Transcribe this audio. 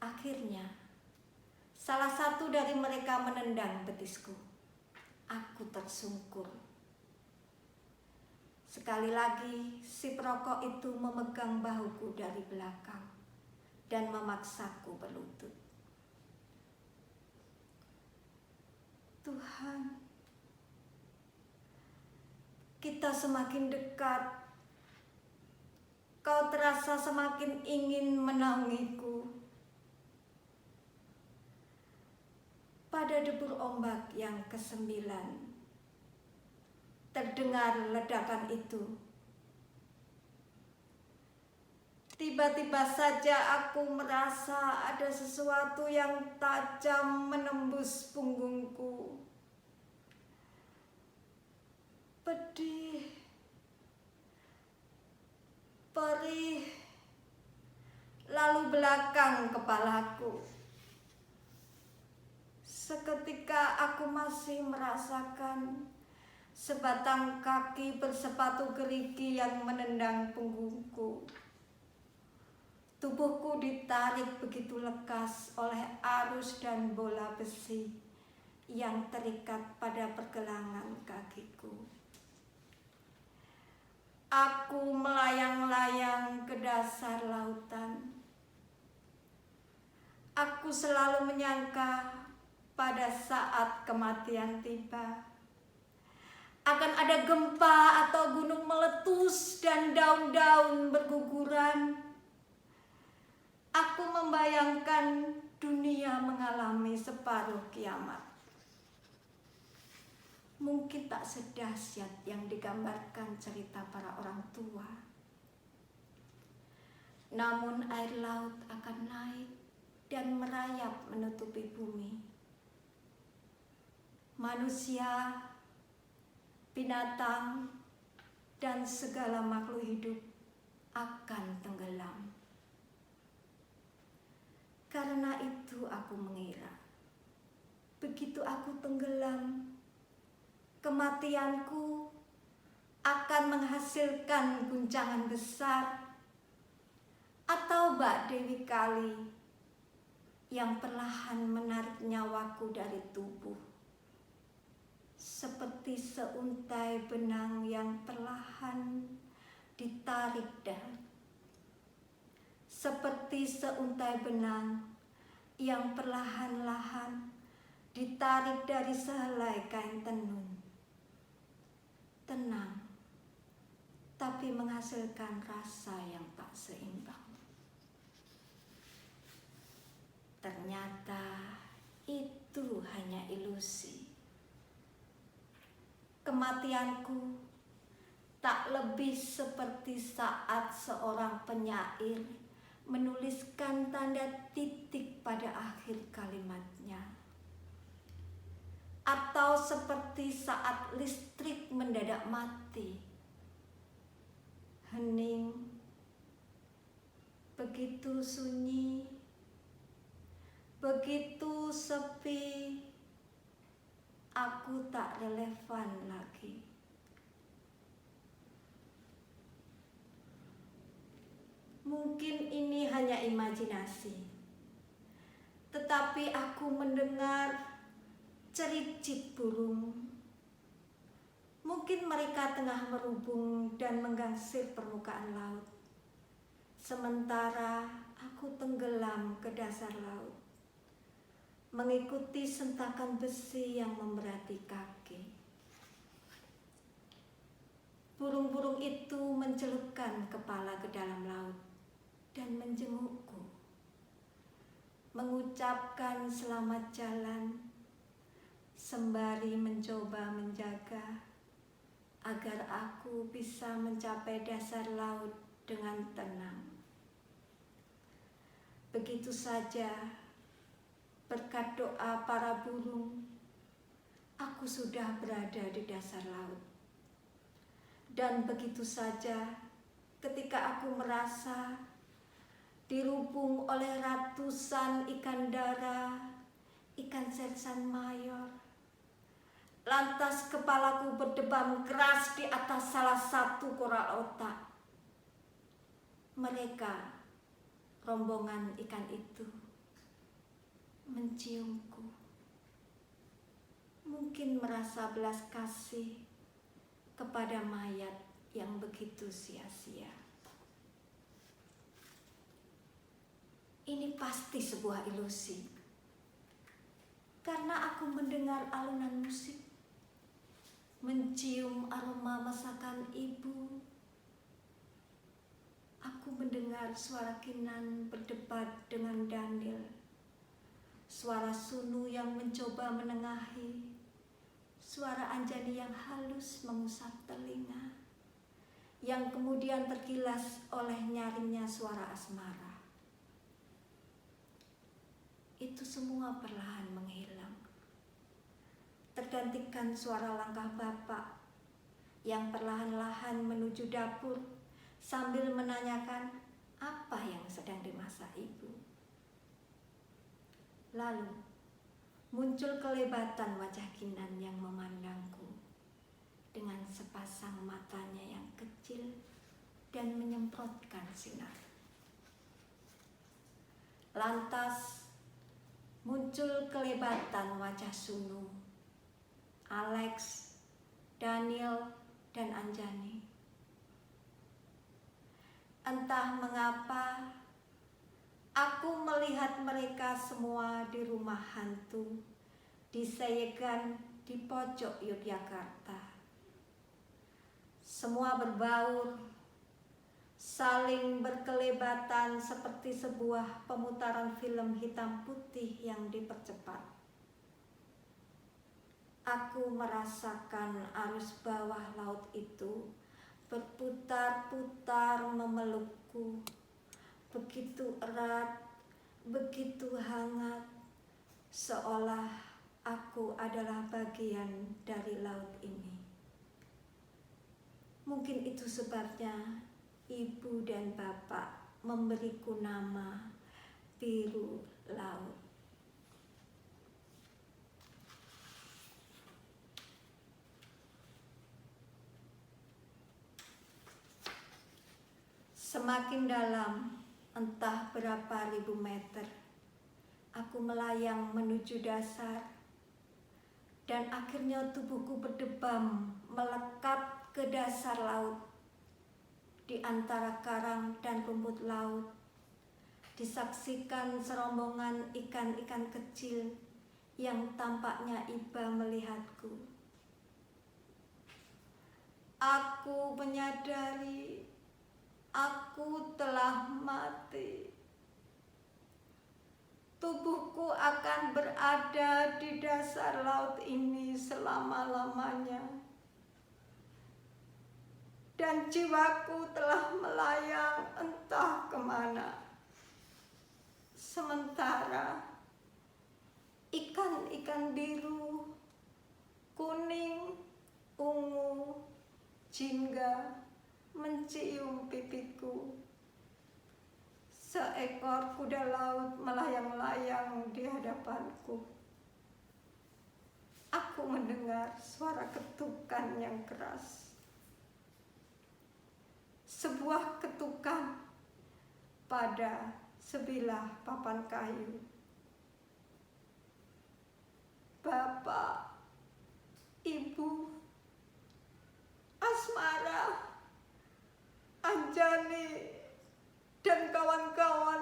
Akhirnya, salah satu dari mereka menendang betisku. Aku tersungkur. Sekali lagi, si perokok itu memegang bahuku dari belakang dan memaksaku berlutut. Tuhan, kita semakin dekat. Kau terasa semakin ingin menaungiku. Pada debur ombak yang ke-9, terdengar ledakan itu. Tiba-tiba saja aku merasa ada sesuatu yang tajam menembus punggungku. Pedih, perih, lalu belakang kepalaku. Seketika aku masih merasakan sebatang kaki bersepatu gerigi yang menendang punggungku. Tubuhku ditarik begitu lekas oleh arus dan bola besi yang terikat pada pergelangan kakiku. Aku melayang-layang ke dasar lautan. Aku selalu menyangka pada saat kematian tiba akan ada gempa atau gunung meletus dan daun-daun berguguran. Aku membayangkan dunia mengalami separuh kiamat. Mungkin tak sedahsyat yang digambarkan cerita para orang tua. Namun air laut akan naik dan merayap menutupi bumi. Manusia, binatang, dan segala makhluk hidup akan tenggelam. Karena itu aku mengira, begitu aku tenggelam, kematianku akan menghasilkan guncangan besar atau bak Dewi Kali yang perlahan menarik nyawaku dari tubuh, seperti seuntai benang yang perlahan ditarik seperti seuntai benang yang perlahan-lahan ditarik dari sehelai kain tenun. Tenang, tapi menghasilkan rasa yang tak seimbang. Ternyata itu hanya ilusi. Kematianku tak lebih seperti saat seorang penyair menuliskan tanda titik pada akhir kalimatnya, atau seperti saat listrik mendadak mati. Hening, begitu sunyi, begitu sepi, aku tak relevan lagi. Mungkin ini hanya imajinasi, tetapi aku mendengar cericit burung. Mungkin mereka tengah merubung dan menggangsir permukaan laut, sementara aku tenggelam ke dasar laut, mengikuti sentakan besi yang memberati kaki. Burung-burung itu mencelupkan kepala ke dalam laut dan menjengukku, mengucapkan selamat jalan, sembari mencoba menjaga agar aku bisa mencapai dasar laut dengan tenang. Begitu saja, berkat doa para burung, aku sudah berada di dasar laut. Dan begitu saja, ketika aku merasa dirubung oleh ratusan ikan dara, ikan sersan mayor, lantas kepalaku berdebam keras di atas salah satu koral otak. Mereka, rombongan ikan itu, menciumku. Mungkin merasa belas kasih kepada mayat yang begitu sia-sia. Ini pasti sebuah ilusi, karena aku mendengar alunan musik, mencium aroma masakan ibu. Aku mendengar suara Kinan berdebat dengan Daniel, suara Sunu yang mencoba menengahi, suara Anjani yang halus mengusap telinga, yang kemudian tergilas oleh nyaringnya suara asmara. Itu semua perlahan menghilang, tergantikan suara langkah bapak yang perlahan-lahan menuju dapur sambil menanyakan apa yang sedang dimasak ibu. Lalu muncul kelebatan wajah Kinan yang memandangku dengan sepasang matanya yang kecil dan menyemprotkan sinar. Lantas muncul kelebatan wajah Sunu, Alex, Daniel, dan Anjani. Entah mengapa, aku melihat mereka semua di rumah hantu, di Seyegan, di pojok Yogyakarta. Semua berbaur, saling berkelebatan seperti sebuah pemutaran film hitam putih yang dipercepat. Aku merasakan arus bawah laut itu berputar-putar memelukku, begitu erat, begitu hangat, seolah aku adalah bagian dari laut ini. Mungkin itu sebabnya ibu dan bapak memberiku nama Biru Laut. Semakin dalam, entah berapa ribu meter, aku melayang menuju dasar, dan akhirnya tubuhku berdebam melekat ke dasar laut. Di antara karang dan rumput laut, disaksikan serombongan ikan-ikan kecil yang tampaknya iba melihatku. Aku menyadari aku telah mati. Tubuhku akan berada di dasar laut ini selama-lamanya. Dan jiwaku telah melayang entah kemana. Sementara ikan-ikan biru, kuning, ungu, jingga mencium pipiku. Seekor kuda laut melayang-layang di hadapanku. Aku mendengar suara ketukan yang keras. Sebuah ketukan pada sebilah papan kayu. Bapak, Ibu, Asmara, Anjani, dan kawan-kawan